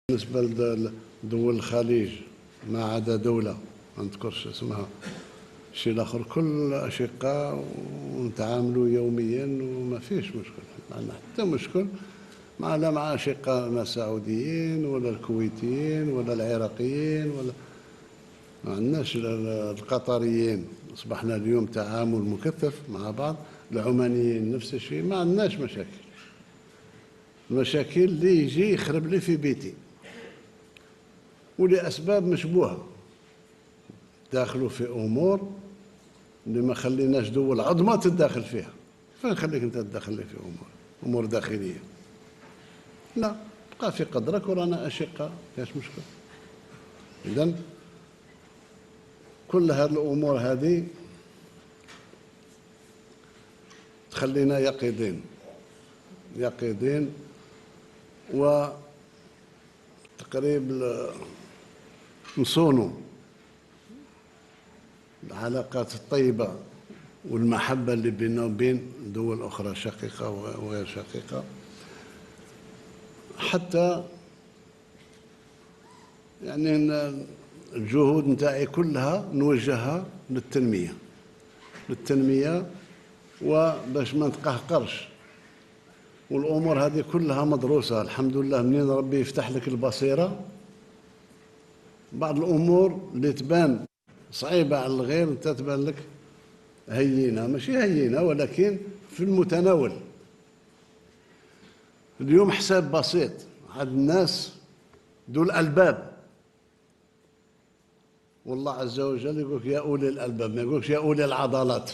بالنسبة لدول الخليج ما عدا دولة ما نذكرش اسمها، الشيء الآخر كل أشقاء ونتعاملوا يوميا وما فيش مشكل، ما عندنا حتى مشكل لا مع أشقاء السعوديين ولا الكويتيين ولا العراقيين ولا ما عندناش القطريين. أصبحنا اليوم تعامل مكثف مع بعض، العمانيين نفس الشيء، ما عندناش مشاكل. المشاكل اللي يجي يخرب لي في بيتي ولأسباب مشبوهة، داخلوا في أمور اللي ما خليناش دول عظمى تتداخل فيها. فين خليك أنت تدخل لي في أمور داخلية؟ لا، بقى في قدرك ورانا أشقاء، فيش مشكلة. إذن كل هذه الأمور هذه تخلينا يقظين وتقريب نصونوا العلاقات الطيبة والمحبة اللي بيننا وبين دول أخرى شقيقة وغير شقيقة، حتى يعني الجهود نتاعي كلها نوجهها للتنمية وباش ما نتقهقرش. والأمور هذه كلها مدروسة الحمد لله. منين ربي يفتح لك البصيرة، بعض الأمور اللي تبان صعيبة على الغير انت تبان لك هينة، ماشي هينة ولكن في المتناول. اليوم حساب بسيط عند الناس ذو الألباب، والله عز وجل يقولك يا أولي الألباب، ما يقولكش يا أولي العضلات.